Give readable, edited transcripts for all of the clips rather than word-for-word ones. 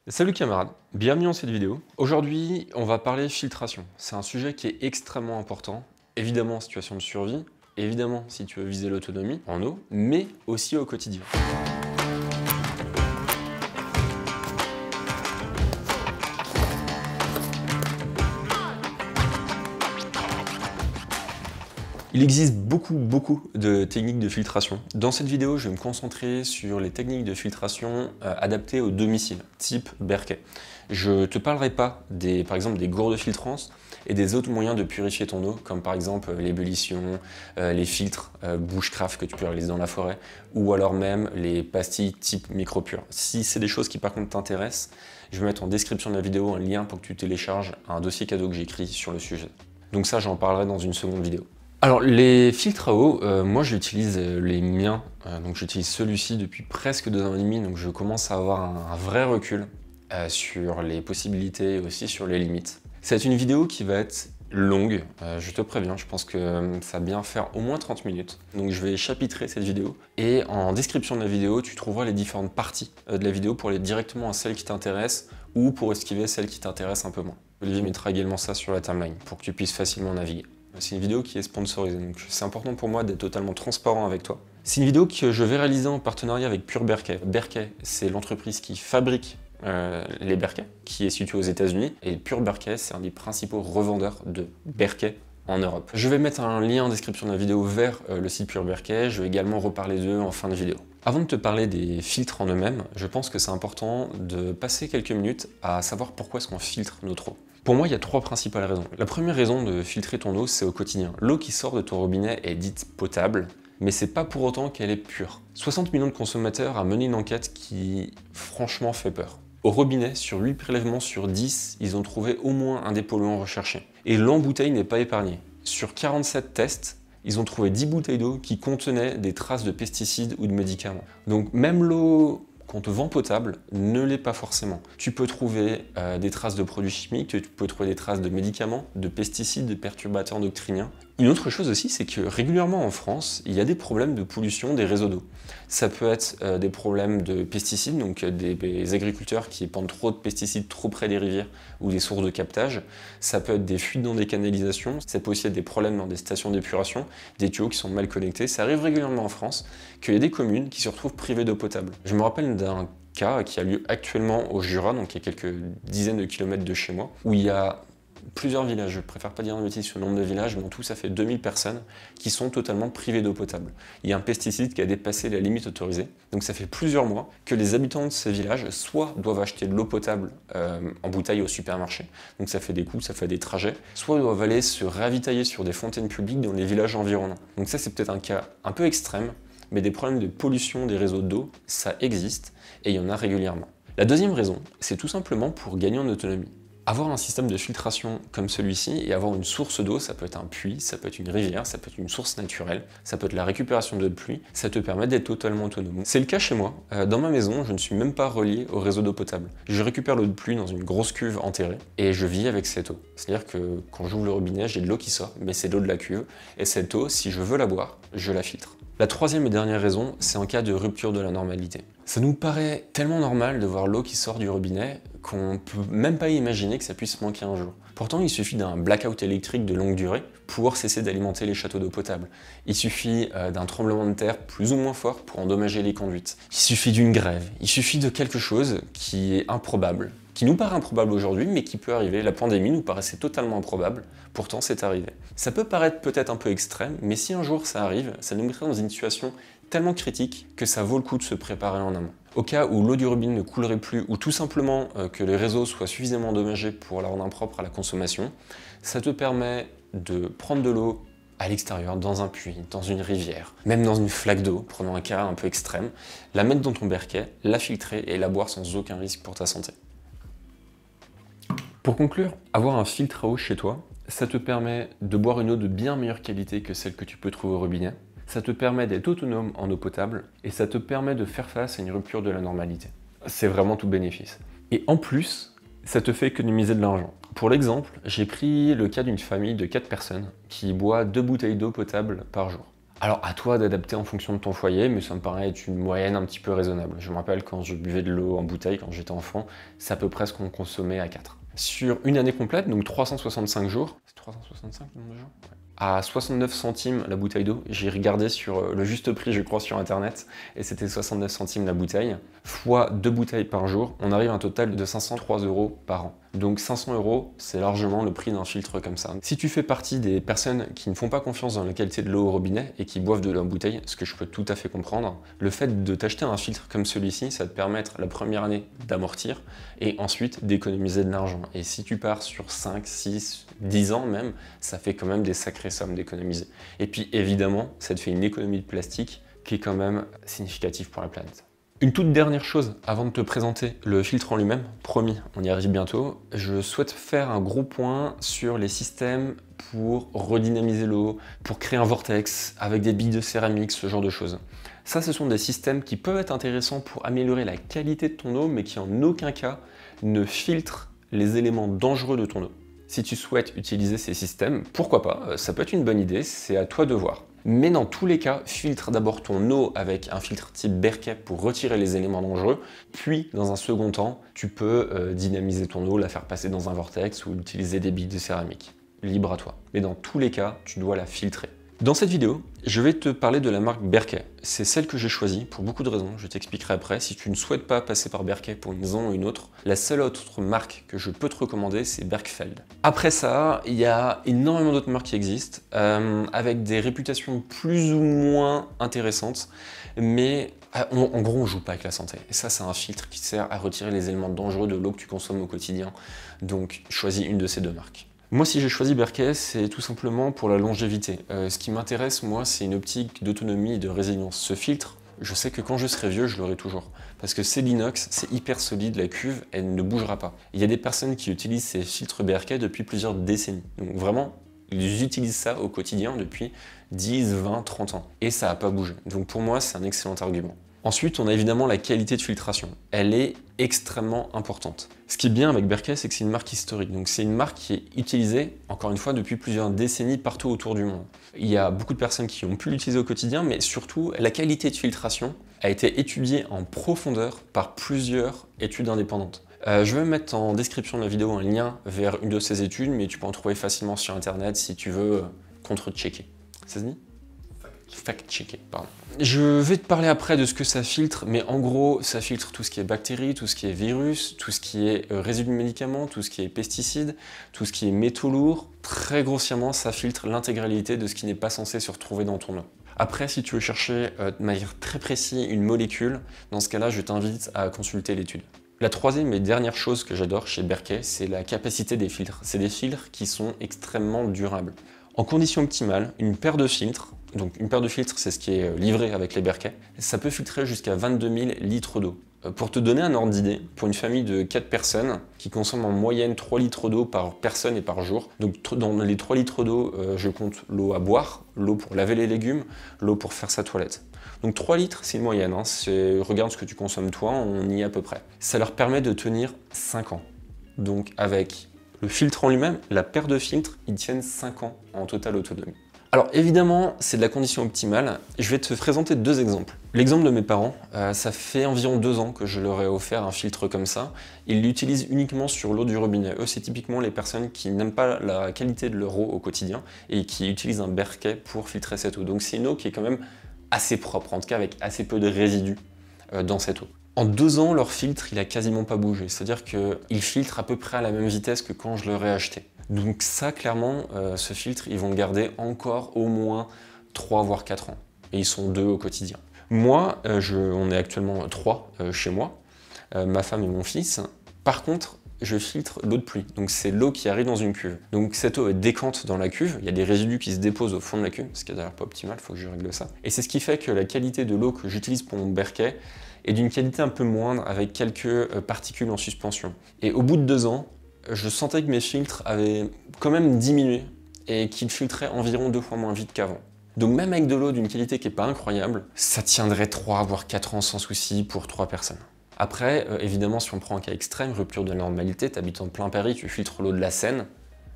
Salut camarades, bienvenue dans cette vidéo. Aujourd'hui, on va parler filtration. C'est un sujet qui est extrêmement important, évidemment en situation de survie, évidemment si tu veux viser l'autonomie en eau, mais aussi au quotidien. Il existe beaucoup de techniques de filtration. Dans cette vidéo, je vais me concentrer sur les techniques de filtration adaptées au domicile, type Berkey. Je ne te parlerai pas par exemple des gourdes filtrantes et des autres moyens de purifier ton eau, comme par exemple l'ébullition, les filtres bushcraft que tu peux réaliser dans la forêt, ou alors même les pastilles type micropure. Si c'est des choses qui par contre t'intéressent, je vais mettre en description de la vidéo un lien pour que tu télécharges un dossier cadeau que j'ai écrit sur le sujet. Donc ça, j'en parlerai dans une seconde vidéo. Alors les filtres à eau, moi j'utilise les miens, donc j'utilise celui-ci depuis presque 2 ans et demi, donc je commence à avoir un vrai recul sur les possibilités et aussi sur les limites. C'est une vidéo qui va être longue, je te préviens, je pense que ça va bien faire au moins 30 minutes. Donc je vais chapitrer cette vidéo et en description de la vidéo, tu trouveras les différentes parties de la vidéo pour aller directement à celle qui t'intéresse ou pour esquiver celle qui t'intéresse un peu moins. Olivier mettra également ça sur la timeline pour que tu puisses facilement naviguer. C'est une vidéo qui est sponsorisée, donc c'est important pour moi d'être totalement transparent avec toi. C'est une vidéo que je vais réaliser en partenariat avec Pure Berkey. Berkey, c'est l'entreprise qui fabrique les Berkey, qui est située aux États-Unis, et Pure Berkey, c'est un des principaux revendeurs de Berkey en Europe. Je vais mettre un lien en description de la vidéo vers le site Pure Berkey, je vais également reparler d'eux en fin de vidéo. Avant de te parler des filtres en eux-mêmes, je pense que c'est important de passer quelques minutes à savoir pourquoi est-ce qu'on filtre notre eau. Pour moi, il y a 3 principales raisons. La première raison de filtrer ton eau, c'est au quotidien. L'eau qui sort de ton robinet est dite potable, mais c'est pas pour autant qu'elle est pure. 60 millions de consommateurs a mené une enquête qui, franchement, fait peur. Au robinet, sur 8 prélèvements sur 10, ils ont trouvé au moins un des polluants recherchés. Et l'eau en bouteille n'est pas épargnée. Sur 47 tests, ils ont trouvé 10 bouteilles d'eau qui contenaient des traces de pesticides ou de médicaments. Donc même l'eau qu'on te vend potable ne l'est pas forcément. Tu peux trouver des traces de produits chimiques, tu peux trouver des traces de médicaments, de pesticides, de perturbateurs endocriniens. Une autre chose aussi, c'est que régulièrement en France, il y a des problèmes de pollution des réseaux d'eau. Ça peut être des problèmes de pesticides, donc des agriculteurs qui épandent trop de pesticides trop près des rivières ou des sources de captage. Ça peut être des fuites dans des canalisations, ça peut aussi être des problèmes dans des stations d'épuration, des tuyaux qui sont mal connectés. Ça arrive régulièrement en France qu'il y a des communes qui se retrouvent privées d'eau potable. Je me rappelle d'un cas qui a lieu actuellement au Jura, donc il y a quelques dizaines de kilomètres de chez moi, où il y a plusieurs villages, je préfère pas dire une bêtise sur le nombre de villages, mais en tout ça fait 2000 personnes qui sont totalement privées d'eau potable. Il y a un pesticide qui a dépassé la limite autorisée, donc ça fait plusieurs mois que les habitants de ces villages soit doivent acheter de l'eau potable en bouteille au supermarché, donc ça fait des coûts, ça fait des trajets, soit doivent aller se ravitailler sur des fontaines publiques dans les villages environnants. Donc ça c'est peut-être un cas un peu extrême, mais des problèmes de pollution des réseaux d'eau, ça existe et il y en a régulièrement. La deuxième raison, c'est tout simplement pour gagner en autonomie. Avoir un système de filtration comme celui-ci et avoir une source d'eau, ça peut être un puits, ça peut être une rivière, ça peut être une source naturelle, ça peut être la récupération d'eau de pluie, ça te permet d'être totalement autonome. C'est le cas chez moi. Dans ma maison, je ne suis même pas relié au réseau d'eau potable. Je récupère l'eau de pluie dans une grosse cuve enterrée et je vis avec cette eau. C'est-à-dire que quand j'ouvre le robinet, j'ai de l'eau qui sort, mais c'est l'eau de la cuve et cette eau, si je veux la boire, je la filtre. La troisième et dernière raison, c'est en cas de rupture de la normalité. Ça nous paraît tellement normal de voir l'eau qui sort du robinet qu'on ne peut même pas imaginer que ça puisse manquer un jour. Pourtant, il suffit d'un blackout électrique de longue durée pour cesser d'alimenter les châteaux d'eau potable. Il suffit d'un tremblement de terre plus ou moins fort pour endommager les conduites. Il suffit d'une grève, il suffit de quelque chose qui est improbable, qui nous paraît improbable aujourd'hui, mais qui peut arriver. La pandémie nous paraissait totalement improbable, pourtant c'est arrivé. Ça peut paraître peut-être un peu extrême, mais si un jour ça arrive, ça nous mettrait dans une situation tellement critique que ça vaut le coup de se préparer en amont. Au cas où l'eau du robinet ne coulerait plus, ou tout simplement que les réseaux soient suffisamment endommagés pour la rendre impropre à la consommation, ça te permet de prendre de l'eau à l'extérieur, dans un puits, dans une rivière, même dans une flaque d'eau, prenant un cas un peu extrême, la mettre dans ton Berkey, la filtrer et la boire sans aucun risque pour ta santé. Pour conclure, avoir un filtre à eau chez toi, ça te permet de boire une eau de bien meilleure qualité que celle que tu peux trouver au robinet. Ça te permet d'être autonome en eau potable et ça te permet de faire face à une rupture de la normalité. C'est vraiment tout bénéfice. Et en plus, ça te fait économiser de l'argent. Pour l'exemple, j'ai pris le cas d'une famille de 4 personnes qui boit 2 bouteilles d'eau potable par jour. Alors à toi d'adapter en fonction de ton foyer, mais ça me paraît être une moyenne un petit peu raisonnable. Je me rappelle quand je buvais de l'eau en bouteille quand j'étais enfant, c'est à peu près ce qu'on consommait à 4. Sur une année complète, donc 365 jours, c'est 365 le nombre de jours? Ouais. À 69 centimes la bouteille d'eau, j'ai regardé sur le juste prix je crois sur internet, et c'était 69 centimes la bouteille, fois 2 bouteilles par jour, on arrive à un total de 503 € par an. Donc 500 €, c'est largement le prix d'un filtre comme ça. Si tu fais partie des personnes qui ne font pas confiance dans la qualité de l'eau au robinet et qui boivent de l'eau en bouteille, ce que je peux tout à fait comprendre, le fait de t'acheter un filtre comme celui-ci, ça va te permettre la première année d'amortir et ensuite d'économiser de l'argent. Et si tu pars sur 5, 6, 10 ans même, ça fait quand même des sacrées sommes d'économiser. Et puis évidemment, ça te fait une économie de plastique qui est quand même significative pour la planète. Une toute dernière chose avant de te présenter le filtre en lui-même, promis, on y arrive bientôt, je souhaite faire un gros point sur les systèmes pour redynamiser l'eau, pour créer un vortex avec des billes de céramique, ce genre de choses. Ça, ce sont des systèmes qui peuvent être intéressants pour améliorer la qualité de ton eau, mais qui en aucun cas ne filtrent les éléments dangereux de ton eau. Si tu souhaites utiliser ces systèmes, pourquoi pas, ça peut être une bonne idée, c'est à toi de voir. Mais dans tous les cas, filtre d'abord ton eau avec un filtre type Berkey pour retirer les éléments dangereux, puis dans un second temps, tu peux dynamiser ton eau, la faire passer dans un vortex ou utiliser des billes de céramique. Libre à toi. Mais dans tous les cas, tu dois la filtrer. Dans cette vidéo, je vais te parler de la marque Berkey. C'est celle que j'ai choisie pour beaucoup de raisons, je t'expliquerai après. Si tu ne souhaites pas passer par Berkey pour une raison ou une autre, la seule autre marque que je peux te recommander, c'est Berkfeld. Après ça, il y a énormément d'autres marques qui existent, avec des réputations plus ou moins intéressantes, mais en gros, on joue pas avec la santé. Et ça, c'est un filtre qui sert à retirer les éléments dangereux de l'eau que tu consommes au quotidien. Donc, choisis une de ces deux marques. Moi, si j'ai choisi Berkey, c'est tout simplement pour la longévité. Ce qui m'intéresse, moi, c'est une optique d'autonomie et de résilience. Ce filtre, je sais que quand je serai vieux, je l'aurai toujours. Parce que c'est l'inox, c'est hyper solide, la cuve, elle ne bougera pas. Il y a des personnes qui utilisent ces filtres Berkey depuis plusieurs décennies. Donc vraiment, ils utilisent ça au quotidien depuis 10, 20, 30 ans. Et ça n'a pas bougé. Donc pour moi, c'est un excellent argument. Ensuite, on a évidemment la qualité de filtration. Elle est extrêmement importante. Ce qui est bien avec Berkey, c'est que c'est une marque historique. Donc c'est une marque qui est utilisée, encore une fois, depuis plusieurs décennies partout autour du monde. Il y a beaucoup de personnes qui ont pu l'utiliser au quotidien, mais surtout, la qualité de filtration a été étudiée en profondeur par plusieurs études indépendantes. Je vais mettre en description de la vidéo un lien vers une de ces études, mais tu peux en trouver facilement sur Internet si tu veux contre-checker. Ça se dit ? Fact-checker, pardon. Je vais te parler après de ce que ça filtre, mais en gros, ça filtre tout ce qui est bactéries, tout ce qui est virus, tout ce qui est résidus de médicaments, tout ce qui est pesticides, tout ce qui est métaux lourds. Très grossièrement, ça filtre l'intégralité de ce qui n'est pas censé se retrouver dans ton eau. Après, si tu veux chercher de manière très précise une molécule, dans ce cas-là, je t'invite à consulter l'étude. La troisième et dernière chose que j'adore chez Berkey, c'est la capacité des filtres. C'est des filtres qui sont extrêmement durables. En conditions optimales, une paire de filtres, donc une paire de filtres, c'est ce qui est livré avec les Berkey, ça peut filtrer jusqu'à 22 000 litres d'eau. Pour te donner un ordre d'idée, pour une famille de 4 personnes qui consomment en moyenne 3 litres d'eau par personne et par jour, donc dans les 3 litres d'eau, je compte l'eau à boire, l'eau pour laver les légumes, l'eau pour faire sa toilette. Donc 3 litres, c'est une moyenne, hein. Regarde ce que tu consommes toi, on y est à peu près. Ça leur permet de tenir 5 ans. Donc avec le filtre en lui-même, la paire de filtres, ils tiennent 5 ans en totale autonomie. Alors évidemment, c'est de la condition optimale. Je vais te présenter deux exemples. L'exemple de mes parents, ça fait environ 2 ans que je leur ai offert un filtre comme ça. Ils l'utilisent uniquement sur l'eau du robinet. Eux, c'est typiquement les personnes qui n'aiment pas la qualité de leur eau au quotidien et qui utilisent un Berkey pour filtrer cette eau. Donc c'est une eau qui est quand même assez propre, en tout cas avec assez peu de résidus dans cette eau. En 2 ans, leur filtre, il a quasiment pas bougé. C'est-à-dire qu'il filtre à peu près à la même vitesse que quand je leur ai acheté. Donc ça, clairement, ce filtre, ils vont le garder encore au moins 3 voire 4 ans. Et ils sont 2 au quotidien. Moi, on est actuellement 3 chez moi, ma femme et mon fils. Par contre, je filtre l'eau de pluie. Donc c'est l'eau qui arrive dans une cuve. Donc cette eau, elle décante dans la cuve. Il y a des résidus qui se déposent au fond de la cuve, ce qui est d'ailleurs pas optimal, il faut que je règle ça. Et c'est ce qui fait que la qualité de l'eau que j'utilise pour mon Berkey est d'une qualité un peu moindre, avec quelques particules en suspension. Et au bout de 2 ans, je sentais que mes filtres avaient quand même diminué et qu'ils filtraient environ 2 fois moins vite qu'avant. Donc même avec de l'eau d'une qualité qui n'est pas incroyable, ça tiendrait 3 voire 4 ans sans souci pour 3 personnes. Après, évidemment, si on prend un cas extrême, rupture de la normalité, tu habites en plein Paris, tu filtres l'eau de la Seine,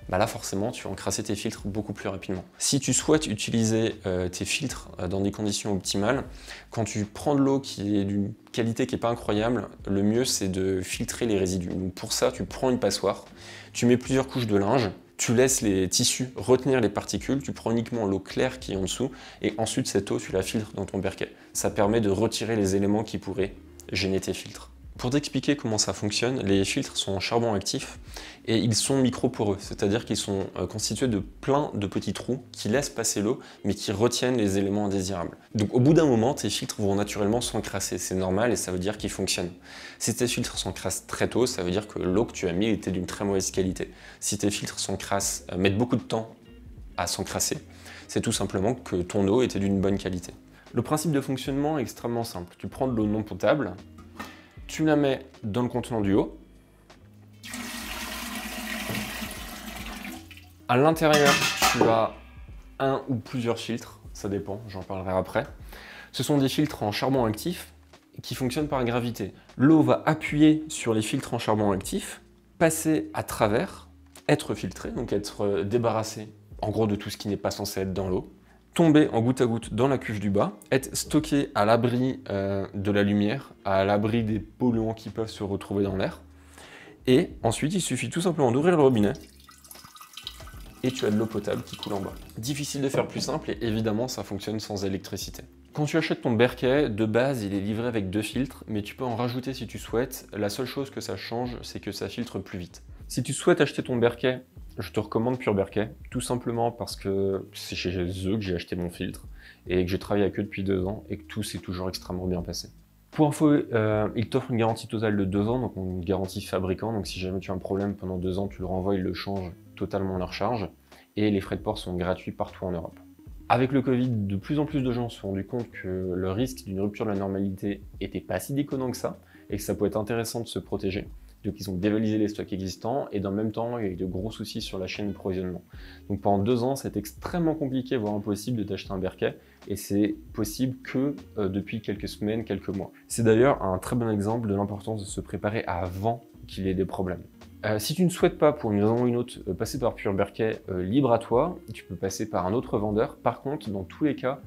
bah là forcément tu vas encrasser tes filtres beaucoup plus rapidement. Si tu souhaites utiliser tes filtres dans des conditions optimales, quand tu prends de l'eau qui est d'une qualité qui n'est pas incroyable, le mieux c'est de filtrer les résidus. Donc pour ça, tu prends une passoire, tu mets plusieurs couches de linge, tu laisses les tissus retenir les particules, tu prends uniquement l'eau claire qui est en dessous, et ensuite cette eau tu la filtres dans ton berquet. Ça permet de retirer les éléments qui pourraient gêner tes filtres. Pour t'expliquer comment ça fonctionne, les filtres sont en charbon actif et ils sont micro-poreux, c'est-à-dire qu'ils sont constitués de plein de petits trous qui laissent passer l'eau mais qui retiennent les éléments indésirables. Donc au bout d'un moment, tes filtres vont naturellement s'encrasser, c'est normal et ça veut dire qu'ils fonctionnent. Si tes filtres s'encrassent très tôt, ça veut dire que l'eau que tu as mis était d'une très mauvaise qualité. Si tes filtres mettent beaucoup de temps à s'encrasser, c'est tout simplement que ton eau était d'une bonne qualité. Le principe de fonctionnement est extrêmement simple. Tu prends de l'eau non potable, tu la mets dans le contenant du haut. À l'intérieur, tu as un ou plusieurs filtres, ça dépend, j'en parlerai après. Ce sont des filtres en charbon actif qui fonctionnent par gravité. L'eau va appuyer sur les filtres en charbon actif, passer à travers, être filtrée, donc être débarrassée en gros de tout ce qui n'est pas censé être dans l'eau, tomber en goutte à goutte dans la cuve du bas, être stocké à l'abri de la lumière, à l'abri des polluants qui peuvent se retrouver dans l'air. Et ensuite, il suffit tout simplement d'ouvrir le robinet et tu as de l'eau potable qui coule en bas. Difficile de faire plus simple et évidemment, ça fonctionne sans électricité. Quand tu achètes ton berquet, de base, il est livré avec 2 filtres, mais tu peux en rajouter si tu souhaites. La seule chose que ça change, c'est que ça filtre plus vite. Si tu souhaites acheter ton berquet, je te recommande Pure Berquet, tout simplement parce que c'est chez eux que j'ai acheté mon filtre et que j'ai travaillé avec eux depuis 2 ans et que tout s'est toujours extrêmement bien passé. Pour info, ils t'offrent une garantie totale de 2 ans, donc une garantie fabricant, donc si jamais tu as un problème pendant 2 ans, tu le renvoies, ils le changent totalement à leur charge, et les frais de port sont gratuits partout en Europe. Avec le Covid, de plus en plus de gens se sont rendus compte que le risque d'une rupture de la normalité était pas si déconnant que ça, et que ça pouvait être intéressant de se protéger. Donc ils ont dévalisé les stocks existants et dans le même temps, il y a eu de gros soucis sur la chaîne d'approvisionnement. Donc pendant 2 ans, c'est extrêmement compliqué, voire impossible de t'acheter un berquet et c'est possible que depuis quelques semaines, quelques mois. C'est d'ailleurs un très bon exemple de l'importance de se préparer avant qu'il y ait des problèmes. Si tu ne souhaites pas, pour une raison ou une autre, passer par Pure Berquet, libre à toi, tu peux passer par un autre vendeur. Par contre, dans tous les cas,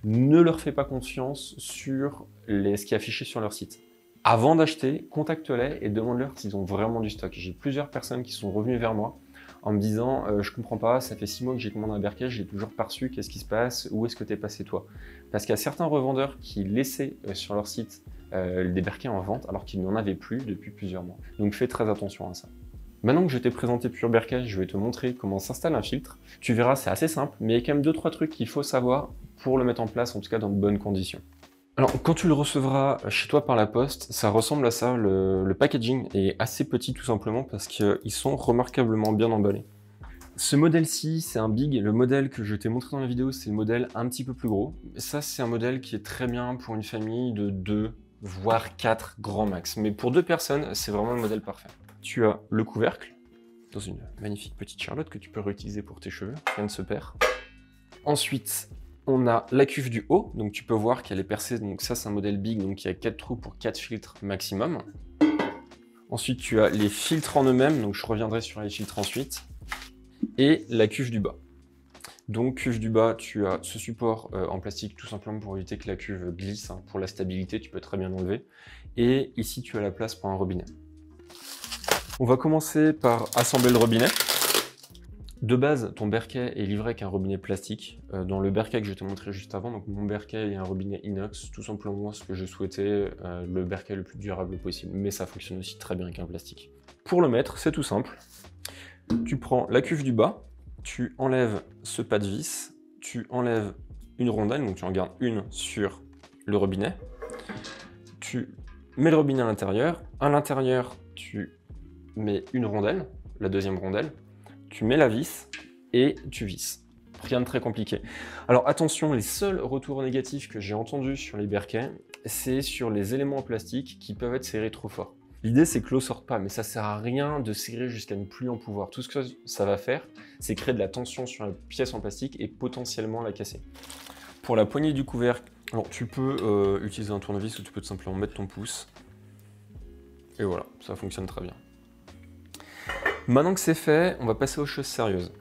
ne leur fais pas confiance sur ce qui est affiché sur leur site. Avant d'acheter, contacte-les et demande-leur s'ils ont vraiment du stock. J'ai plusieurs personnes qui sont revenues vers moi en me disant je comprends pas, ça fait 6 mois que j'ai commandé un berquet, je l'ai toujours pas reçu, qu'est-ce qui se passe, où est-ce que t'es passé toi? Parce qu'il y a certains revendeurs qui laissaient sur leur site des berquets en vente alors qu'ils n'en avaient plus depuis plusieurs mois. Donc fais très attention à ça. Maintenant que je t'ai présenté Pure Berquet, je vais te montrer comment s'installe un filtre. Tu verras, c'est assez simple, mais il y a quand même 2-3 trucs qu'il faut savoir pour le mettre en place, en tout cas dans de bonnes conditions. Alors, quand tu le recevras chez toi par la poste, ça ressemble à ça. Le packaging est assez petit tout simplement parce qu'ils sont remarquablement bien emballés. Ce modèle-ci, c'est un Big. Le modèle que je t'ai montré dans la vidéo, c'est le modèle un petit peu plus gros. Ça, c'est un modèle qui est très bien pour une famille de 2, voire 4 grands max. Mais pour 2 personnes, c'est vraiment le modèle parfait. Tu as le couvercle, dans une magnifique petite charlotte que tu peux réutiliser pour tes cheveux, rien ne se perd. Ensuite, on a la cuve du haut, donc tu peux voir qu'elle est percée, donc ça c'est un modèle Big, donc il y a 4 trous pour 4 filtres maximum. Ensuite tu as les filtres en eux-mêmes, donc je reviendrai sur les filtres ensuite. Et la cuve du bas. Donc cuve du bas, tu as ce support en plastique tout simplement pour éviter que la cuve glisse, hein, pour la stabilité, tu peux très bien l'enlever. Et ici tu as la place pour un robinet. On va commencer par assembler le robinet. De base, ton berquet est livré avec un robinet plastique. Dans le berquet que je t'ai montré juste avant, donc mon berquet est un robinet inox, tout simplement ce que je souhaitais, le berquet le plus durable possible, mais ça fonctionne aussi très bien avec un plastique. Pour le mettre, c'est tout simple. Tu prends la cuve du bas, tu enlèves ce pas de vis, tu enlèves une rondelle, donc tu en gardes une sur le robinet. Tu mets le robinet à l'intérieur, tu mets une rondelle, la deuxième rondelle. Tu mets la vis et tu visses. Rien de très compliqué. Alors attention, les seuls retours négatifs que j'ai entendus sur les berquets, c'est sur les éléments en plastique qui peuvent être serrés trop fort. L'idée c'est que l'eau sorte pas, mais ça sert à rien de serrer jusqu'à ne plus en pouvoir. Tout ce que ça va faire, c'est créer de la tension sur la pièce en plastique et potentiellement la casser. Pour la poignée du couvercle, alors tu peux utiliser un tournevis ou tu peux tout simplement mettre ton pouce. Et voilà, ça fonctionne très bien. Maintenant que c'est fait, on va passer aux choses sérieuses.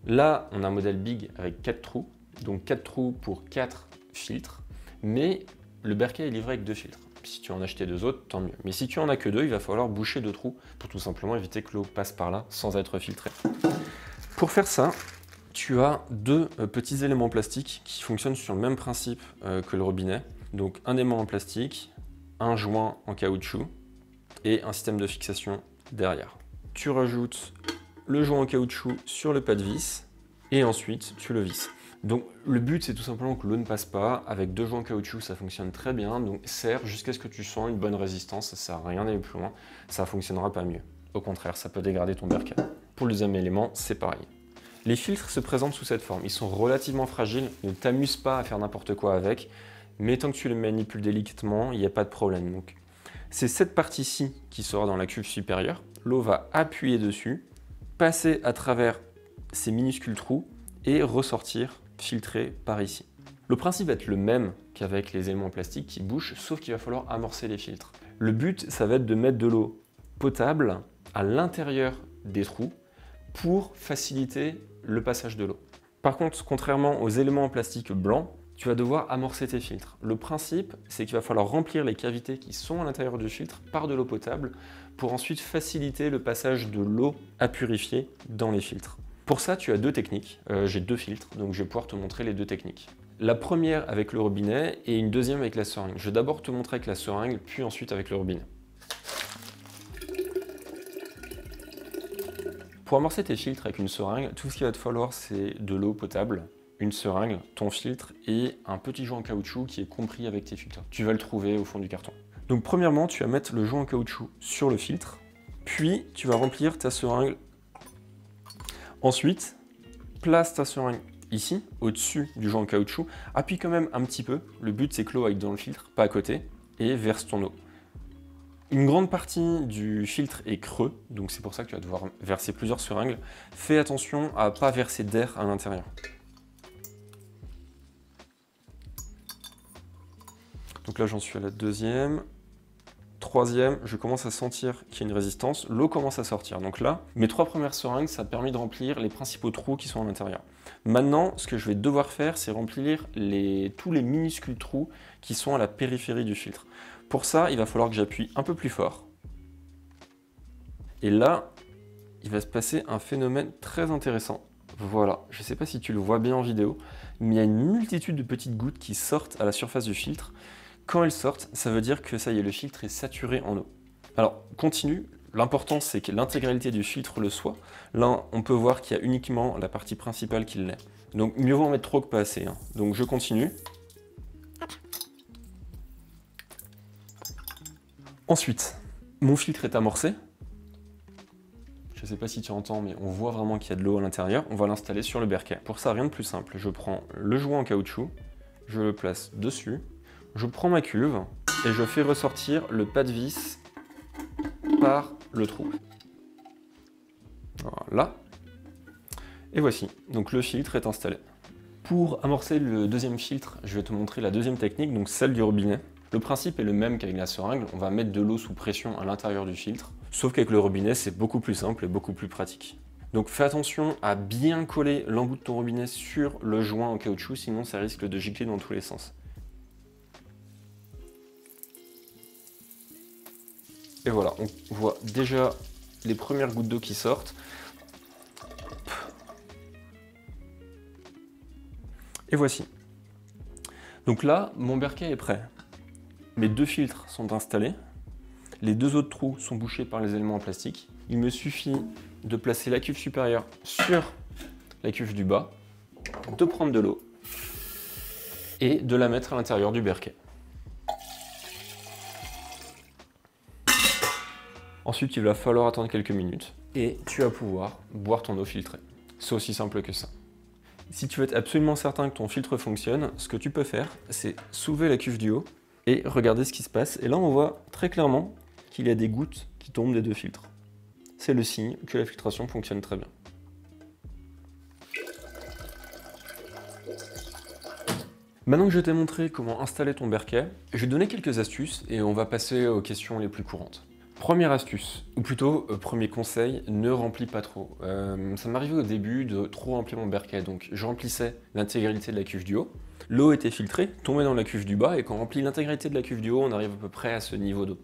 Là, on a un modèle big avec 4 trous, donc 4 trous pour 4 filtres, mais le Berkey est livré avec 2 filtres. Si tu en as acheté 2 autres, tant mieux. Mais si tu en as que 2, il va falloir boucher 2 trous pour tout simplement éviter que l'eau passe par là sans être filtrée. Pour faire ça, tu as 2 petits éléments plastiques qui fonctionnent sur le même principe que le robinet. Donc un aimant en plastique, un joint en caoutchouc et un système de fixation derrière. Tu rajoutes le joint en caoutchouc sur le pas de vis et ensuite tu le visses. Donc le but c'est tout simplement que l'eau ne passe pas. Avec 2 joints en caoutchouc ça fonctionne très bien, donc serre jusqu'à ce que tu sens une bonne résistance, ça sert à rien d'aller plus loin, ça fonctionnera pas mieux. Au contraire, ça peut dégrader ton Berkey. Pour le deuxième élément, c'est pareil. Les filtres se présentent sous cette forme, ils sont relativement fragiles, ne t'amuse pas à faire n'importe quoi avec, mais tant que tu les manipules délicatement, il n'y a pas de problème. Donc c'est cette partie-ci qui sera dans la cuve supérieure, l'eau va appuyer dessus, passer à travers ces minuscules trous et ressortir filtré par ici. Le principe va être le même qu'avec les éléments plastiques qui bougent, sauf qu'il va falloir amorcer les filtres. Le but, ça va être de mettre de l'eau potable à l'intérieur des trous pour faciliter le passage de l'eau. Par contre, contrairement aux éléments en plastique blancs, tu vas devoir amorcer tes filtres. Le principe, c'est qu'il va falloir remplir les cavités qui sont à l'intérieur du filtre par de l'eau potable pour ensuite faciliter le passage de l'eau à purifier dans les filtres. Pour ça, tu as 2 techniques. J'ai 2 filtres, donc je vais pouvoir te montrer les 2 techniques. La première avec le robinet et une deuxième avec la seringue. Je vais d'abord te montrer avec la seringue, puis ensuite avec le robinet. Pour amorcer tes filtres avec une seringue, tout ce qu'il va te falloir, c'est de l'eau potable, une seringue, ton filtre et un petit joint en caoutchouc qui est compris avec tes filtres. Tu vas le trouver au fond du carton. Donc premièrement, tu vas mettre le joint en caoutchouc sur le filtre, puis tu vas remplir ta seringue. Ensuite, place ta seringue ici, au-dessus du joint en caoutchouc, appuie quand même un petit peu, le but c'est que l'eau aille dans le filtre, pas à côté, et verse ton eau. Une grande partie du filtre est creux, donc c'est pour ça que tu vas devoir verser plusieurs seringues. Fais attention à ne pas verser d'air à l'intérieur. Donc là j'en suis à la deuxième. Troisième, je commence à sentir qu'il y a une résistance, l'eau commence à sortir. Donc là, mes 3 premières seringues, ça a permis de remplir les principaux trous qui sont à l'intérieur. Maintenant, ce que je vais devoir faire, c'est remplir tous les minuscules trous qui sont à la périphérie du filtre. Pour ça, il va falloir que j'appuie un peu plus fort. Et là, il va se passer un phénomène très intéressant. Voilà, je ne sais pas si tu le vois bien en vidéo, mais il y a une multitude de petites gouttes qui sortent à la surface du filtre. Quand elles sortent, ça veut dire que ça y est, le filtre est saturé en eau. Alors, continue. L'important, c'est que l'intégralité du filtre le soit. Là, on peut voir qu'il y a uniquement la partie principale qui l'est. Donc, mieux vaut en mettre trop que pas assez. Hein. Donc, je continue. Ensuite, mon filtre est amorcé. Je ne sais pas si tu entends, mais on voit vraiment qu'il y a de l'eau à l'intérieur. On va l'installer sur le Berkey. Pour ça, rien de plus simple. Je prends le joint en caoutchouc, je le place dessus. Je prends ma cuve et je fais ressortir le pas de vis par le trou. Voilà. Et voici, donc le filtre est installé. Pour amorcer le deuxième filtre, je vais te montrer la deuxième technique, donc celle du robinet. Le principe est le même qu'avec la seringue, on va mettre de l'eau sous pression à l'intérieur du filtre, sauf qu'avec le robinet, c'est beaucoup plus simple et beaucoup plus pratique. Donc fais attention à bien coller l'embout de ton robinet sur le joint en caoutchouc, sinon ça risque de gicler dans tous les sens. Et voilà, on voit déjà les premières gouttes d'eau qui sortent. Et voici. Donc là, mon Berkey est prêt. Mes 2 filtres sont installés. Les 2 autres trous sont bouchés par les éléments en plastique. Il me suffit de placer la cuve supérieure sur la cuve du bas, de prendre de l'eau et de la mettre à l'intérieur du Berkey. Ensuite, il va falloir attendre quelques minutes et tu vas pouvoir boire ton eau filtrée. C'est aussi simple que ça. Si tu veux être absolument certain que ton filtre fonctionne, ce que tu peux faire, c'est soulever la cuve du haut et regarder ce qui se passe. Et là, on voit très clairement qu'il y a des gouttes qui tombent des 2 filtres. C'est le signe que la filtration fonctionne très bien. Maintenant que je t'ai montré comment installer ton Berkey, je vais te donner quelques astuces et on va passer aux questions les plus courantes. Première astuce, ou plutôt premier conseil, ne remplis pas trop. Ça m'arrivait au début de trop remplir mon Berkey, donc je remplissais l'intégralité de la cuve du haut, l'eau était filtrée, tombait dans la cuve du bas, et quand on remplit l'intégralité de la cuve du haut, on arrive à peu près à ce niveau d'eau.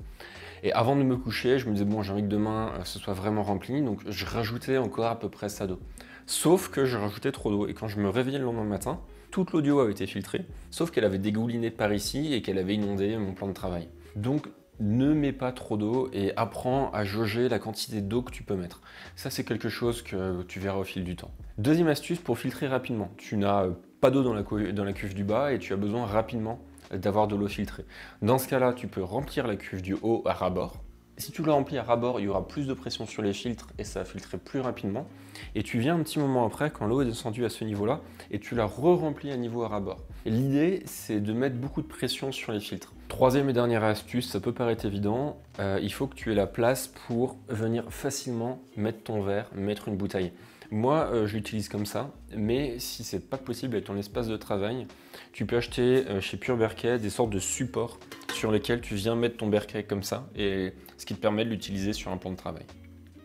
Et avant de me coucher, je me disais bon, j'ai envie que demain ce soit vraiment rempli, donc je rajoutais encore à peu près ça d'eau. Sauf que je rajoutais trop d'eau, et quand je me réveillais le lendemain matin, toute l'eau du haut avait été filtrée, sauf qu'elle avait dégouliné par ici et qu'elle avait inondé mon plan de travail. Donc ne mets pas trop d'eau et apprends à jauger la quantité d'eau que tu peux mettre. Ça, c'est quelque chose que tu verras au fil du temps. Deuxième astuce pour filtrer rapidement. Tu n'as pas d'eau dans la cuve du bas et tu as besoin rapidement d'avoir de l'eau filtrée. Dans ce cas-là, tu peux remplir la cuve du haut à ras-bord. Si tu la remplis à ras-bord, il y aura plus de pression sur les filtres et ça va filtrer plus rapidement. Et tu viens un petit moment après, quand l'eau est descendue à ce niveau-là, et tu la re-remplis à niveau à ras-bord. L'idée, c'est de mettre beaucoup de pression sur les filtres. Troisième et dernière astuce, ça peut paraître évident, il faut que tu aies la place pour venir facilement mettre ton verre, mettre une bouteille. Moi, je l'utilise comme ça, mais si c'est pas possible avec ton espace de travail, tu peux acheter chez Pure Berkey des sortes de supports sur lesquels tu viens mettre ton Berkey comme ça, et ce qui te permet de l'utiliser sur un plan de travail.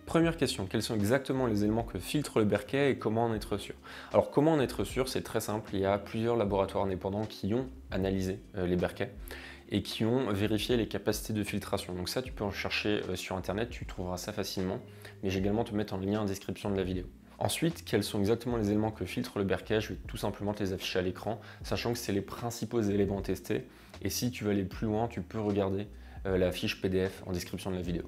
Première question, quels sont exactement les éléments que filtre le Berkey et comment en être sûr? Alors comment en être sûr? C'est très simple, il y a plusieurs laboratoires indépendants qui ont analysé les Berkey et qui ont vérifié les capacités de filtration. Donc ça, tu peux en chercher sur internet, tu trouveras ça facilement, mais j'ai également te mettre en lien en description de la vidéo. Ensuite, quels sont exactement les éléments que filtre le Berkey? Je vais tout simplement te les afficher à l'écran, sachant que c'est les principaux éléments testés. Et si tu veux aller plus loin, tu peux regarder la fiche PDF en description de la vidéo.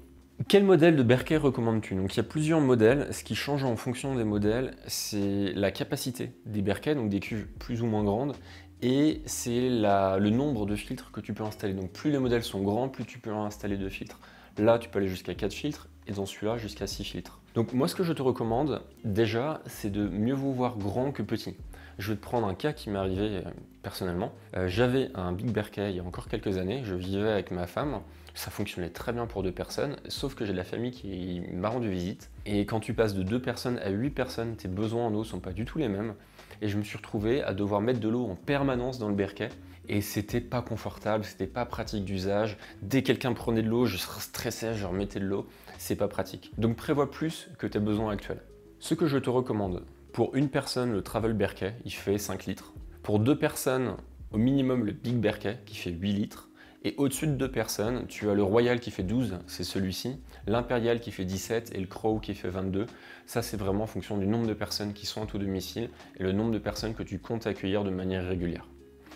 Quel modèle de Berkey recommandes-tu? Donc il y a plusieurs modèles. Ce qui change en fonction des modèles, c'est la capacité des Berkey, donc des cuves plus ou moins grandes, et c'est le nombre de filtres que tu peux installer. Donc plus les modèles sont grands, plus tu peux en installer de filtres. Là, tu peux aller jusqu'à 4 filtres, et dans celui-là, jusqu'à 6 filtres. Donc moi, ce que je te recommande, déjà, c'est de mieux vous voir grand que petit. Je vais te prendre un cas qui m'est arrivé personnellement. J'avais un Big Berkey il y a encore quelques années, je vivais avec ma femme, ça fonctionnait très bien pour 2 personnes, sauf que j'ai de la famille qui m'a rendu visite. Et quand tu passes de 2 personnes à 8 personnes, tes besoins en eau sont pas du tout les mêmes. Et je me suis retrouvé à devoir mettre de l'eau en permanence dans le Berkey. Et c'était pas confortable, c'était pas pratique d'usage. Dès que quelqu'un prenait de l'eau, je stressais, je remettais de l'eau. C'est pas pratique. Donc prévois plus que tes besoins actuels. Ce que je te recommande, pour une personne, le Travel Berkey, il fait 5 litres. Pour 2 personnes, au minimum le Big Berkey, qui fait 8 litres. Et au-dessus de 2 personnes, tu as le Royal qui fait 12, c'est celui-ci, l'Impérial qui fait 17 et le Crow qui fait 22. Ça, c'est vraiment en fonction du nombre de personnes qui sont à ton domicile et le nombre de personnes que tu comptes accueillir de manière régulière.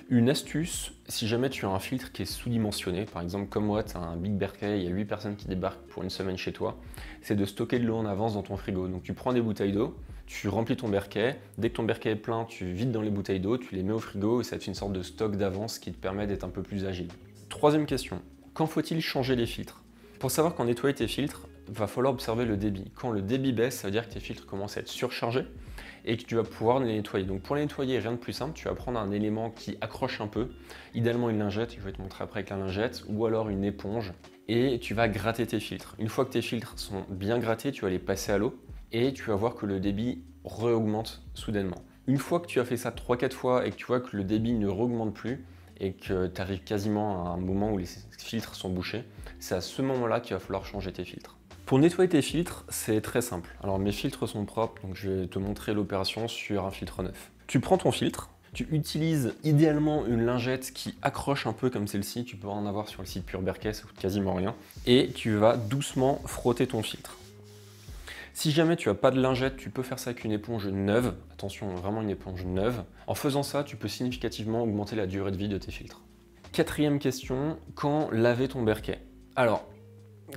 Une astuce, si jamais tu as un filtre qui est sous-dimensionné, par exemple comme moi, tu as un Big Berkey, il y a 8 personnes qui débarquent pour une semaine chez toi, c'est de stocker de l'eau en avance dans ton frigo. Donc tu prends des bouteilles d'eau, tu remplis ton Berkey, dès que ton Berkey est plein, tu vides dans les bouteilles d'eau, tu les mets au frigo et ça te fait une sorte de stock d'avance qui te permet d'être un peu plus agile. Troisième question, quand faut-il changer les filtres? Pour savoir quand nettoyer tes filtres, il va falloir observer le débit. Quand le débit baisse, ça veut dire que tes filtres commencent à être surchargés et que tu vas pouvoir les nettoyer. Donc pour les nettoyer, rien de plus simple, tu vas prendre un élément qui accroche un peu, idéalement une lingette, je vais te montrer après avec la lingette, ou alors une éponge, et tu vas gratter tes filtres. Une fois que tes filtres sont bien grattés, tu vas les passer à l'eau et tu vas voir que le débit re-augmente soudainement. Une fois que tu as fait ça 3-4 fois et que tu vois que le débit ne re-augmente plus, et que tu arrives quasiment à un moment où les filtres sont bouchés, c'est à ce moment-là qu'il va falloir changer tes filtres. Pour nettoyer tes filtres, c'est très simple. Alors mes filtres sont propres, donc je vais te montrer l'opération sur un filtre neuf. Tu prends ton filtre, tu utilises idéalement une lingette qui accroche un peu comme celle-ci, tu peux en avoir sur le site Pure Berkey, ça coûte quasiment rien, et tu vas doucement frotter ton filtre. Si jamais tu n'as pas de lingette, tu peux faire ça avec une éponge neuve. Attention, vraiment une éponge neuve. En faisant ça, tu peux significativement augmenter la durée de vie de tes filtres. Quatrième question, quand laver ton Berkey? Alors,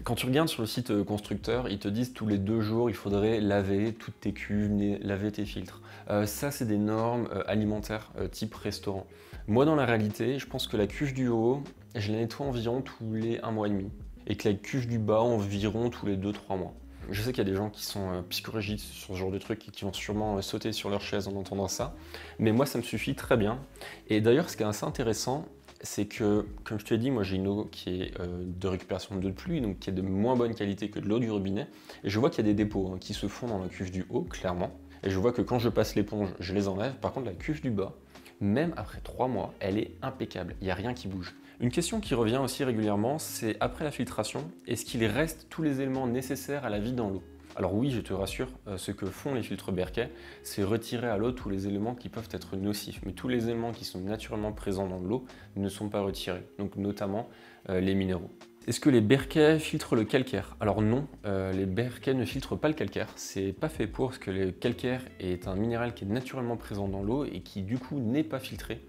quand tu regardes sur le site constructeur, ils te disent tous les 2 jours, il faudrait laver toutes tes cuves, laver tes filtres. Ça, c'est des normes alimentaires type restaurant. Moi, dans la réalité, je pense que la cuve du haut, je la nettoie environ tous les 1 mois et demi. Et que la cuve du bas, environ tous les 2-3 mois. Je sais qu'il y a des gens qui sont psychorigides sur ce genre de truc et qui vont sûrement sauter sur leur chaise en entendant ça. Mais moi, ça me suffit très bien. Et d'ailleurs, ce qui est assez intéressant, c'est que, comme je te l'ai dit, moi j'ai une eau qui est de récupération d'eau de pluie, donc qui est de moins bonne qualité que de l'eau du robinet. Et je vois qu'il y a des dépôts qui se font dans la cuve du haut, clairement. Et je vois que quand je passe l'éponge, je les enlève. Par contre, la cuve du bas, même après 3 mois, elle est impeccable. Il n'y a rien qui bouge. Une question qui revient aussi régulièrement, c'est après la filtration, est-ce qu'il reste tous les éléments nécessaires à la vie dans l'eau? Alors oui, je te rassure, ce que font les filtres Berkey, c'est retirer à l'eau tous les éléments qui peuvent être nocifs. Mais tous les éléments qui sont naturellement présents dans l'eau ne sont pas retirés, donc notamment les minéraux. Est-ce que les Berkey filtrent le calcaire? Alors non, les Berkey ne filtrent pas le calcaire. C'est pas fait pour, parce que le calcaire est un minéral qui est naturellement présent dans l'eau et qui du coup n'est pas filtré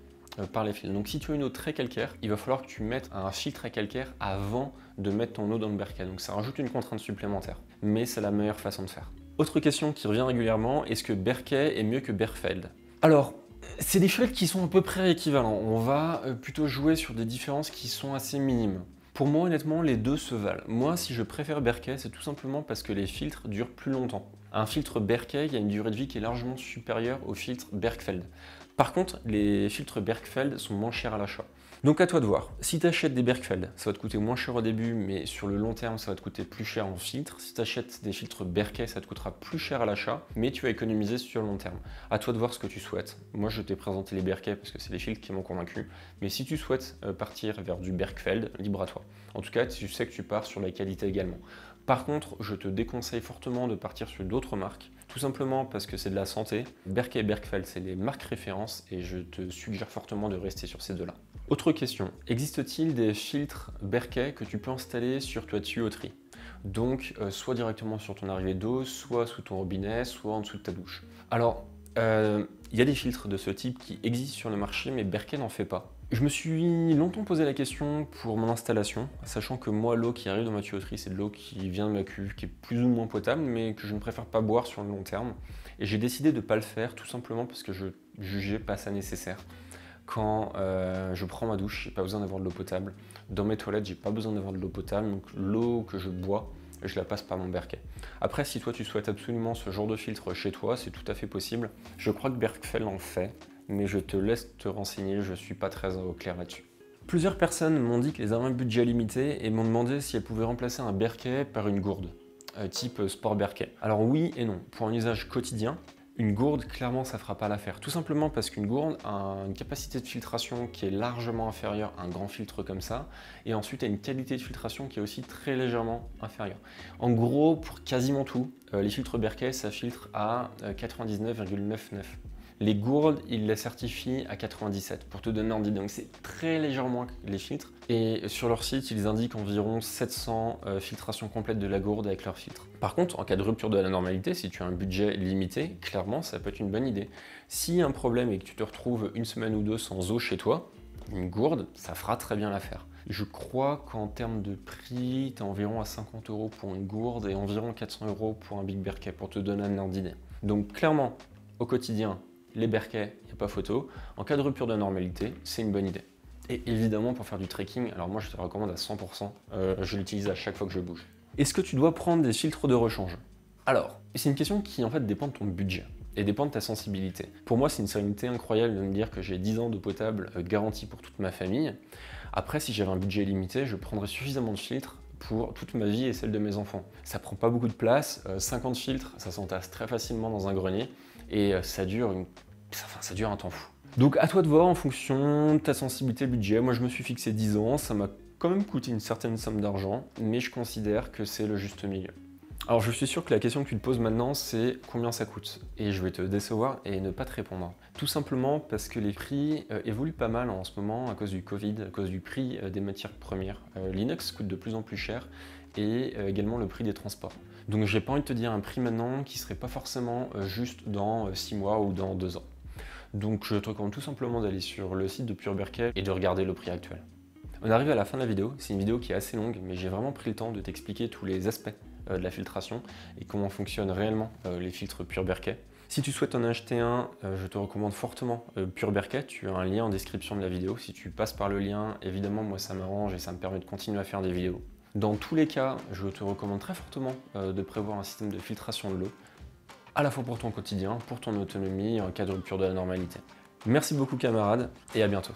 par les filtres. Donc si tu as une eau très calcaire, il va falloir que tu mettes un filtre à calcaire avant de mettre ton eau dans le Berkey. Donc ça rajoute une contrainte supplémentaire, mais c'est la meilleure façon de faire. Autre question qui revient régulièrement, est-ce que Berkey est mieux que Bergfeld? Alors, c'est des filtres qui sont à peu près équivalents. On va plutôt jouer sur des différences qui sont assez minimes. Pour moi, honnêtement, les deux se valent. Moi, si je préfère Berkey, c'est tout simplement parce que les filtres durent plus longtemps. Un filtre Berkey, il y a une durée de vie qui est largement supérieure au filtre Bergfeld. Par contre, les filtres Bergfeld sont moins chers à l'achat. Donc à toi de voir. Si tu achètes des Bergfeld, ça va te coûter moins cher au début, mais sur le long terme, ça va te coûter plus cher en filtre. Si tu achètes des filtres Berkey, ça te coûtera plus cher à l'achat, mais tu vas économiser sur le long terme. À toi de voir ce que tu souhaites. Moi, je t'ai présenté les Berkey parce que c'est les filtres qui m'ont convaincu. Mais si tu souhaites partir vers du Bergfeld, libre à toi. En tout cas, tu sais que tu pars sur la qualité également. Par contre, je te déconseille fortement de partir sur d'autres marques, tout simplement parce que c'est de la santé. Berkey et Bergfeld, c'est les marques références et je te suggère fortement de rester sur ces deux-là. Autre question, existe-t-il des filtres Berkey que tu peux installer sur ta tuyauterie? Donc, soit directement sur ton arrivée d'eau, soit sous ton robinet, soit en dessous de ta douche. Alors, il y a des filtres de ce type qui existent sur le marché, mais Berkey n'en fait pas. Je me suis longtemps posé la question pour mon installation, sachant que moi, l'eau qui arrive dans ma tuyauterie, c'est de l'eau qui vient de ma cuve, qui est plus ou moins potable, mais que je ne préfère pas boire sur le long terme. Et j'ai décidé de ne pas le faire, tout simplement parce que je jugeais pas ça nécessaire. Quand je prends ma douche, j'ai pas besoin d'avoir de l'eau potable. Dans mes toilettes, j'ai pas besoin d'avoir de l'eau potable, donc l'eau que je bois, je la passe par mon Berkey. Après, si toi tu souhaites absolument ce genre de filtre chez toi, c'est tout à fait possible. Je crois que Bergfeld en fait, mais je te laisse te renseigner, je suis pas très au clair là-dessus. Plusieurs personnes m'ont dit qu'elles avaient un budget limité et m'ont demandé si elles pouvaient remplacer un Berkey par une gourde, type Sport Berkey. Alors oui et non, pour un usage quotidien, une gourde, clairement, ça ne fera pas l'affaire. Tout simplement parce qu'une gourde a une capacité de filtration qui est largement inférieure à un grand filtre comme ça, et ensuite a une qualité de filtration qui est aussi très légèrement inférieure. En gros, pour quasiment tout, les filtres Berkey, ça filtre à 99,99. Les gourdes, ils les certifient à 97 pour te donner un idée. Donc c'est très légèrement moins que les filtres. Et sur leur site, ils indiquent environ 700 filtrations complètes de la gourde avec leur filtre. Par contre, en cas de rupture de la normalité, si tu as un budget limité, clairement, ça peut être une bonne idée. S'il y a un problème et que tu te retrouves une semaine ou deux sans eau chez toi, une gourde, ça fera très bien l'affaire. Je crois qu'en termes de prix, tu es environ à 50 € pour une gourde et environ 400 € pour un Big Berkey, pour te donner un ordre d'idée. Donc clairement, au quotidien, les Berkey, il n'y a pas photo. En cas de rupture de normalité, c'est une bonne idée. Et évidemment, pour faire du trekking, alors moi je te le recommande à 100%, je l'utilise à chaque fois que je bouge. Est-ce que tu dois prendre des filtres de rechange? Alors, c'est une question qui en fait dépend de ton budget et dépend de ta sensibilité. Pour moi, c'est une sérénité incroyable de me dire que j'ai 10 ans d'eau potable garantie pour toute ma famille. Après, si j'avais un budget limité, je prendrais suffisamment de filtres pour toute ma vie et celle de mes enfants. Ça prend pas beaucoup de place, 50 filtres, ça s'entasse très facilement dans un grenier et ça dure un temps fou. Donc à toi de voir en fonction de ta sensibilité budget. Moi je me suis fixé 10 ans, ça m'a quand même coûté une certaine somme d'argent, mais je considère que c'est le juste milieu. Alors je suis sûr que la question que tu te poses maintenant c'est combien ça coûte, et je vais te décevoir et ne pas te répondre. Tout simplement parce que les prix évoluent pas mal en ce moment à cause du Covid, à cause du prix des matières premières. L'inox coûte de plus en plus cher et également le prix des transports. Donc j'ai pas envie de te dire un prix maintenant qui serait pas forcément juste dans 6 mois ou dans 2 ans. Donc je te recommande tout simplement d'aller sur le site de Pure Berkey et de regarder le prix actuel. On arrive à la fin de la vidéo, c'est une vidéo qui est assez longue, mais j'ai vraiment pris le temps de t'expliquer tous les aspects de la filtration et comment fonctionnent réellement les filtres Pure Berkey. Si tu souhaites en acheter un, je te recommande fortement Pure Berkey, tu as un lien en description de la vidéo. Si tu passes par le lien, évidemment moi ça m'arrange et ça me permet de continuer à faire des vidéos. Dans tous les cas, je te recommande très fortement de prévoir un système de filtration de l'eau, à la fois pour ton quotidien, pour ton autonomie, en cas de rupture de la normalité. Merci beaucoup camarades et à bientôt.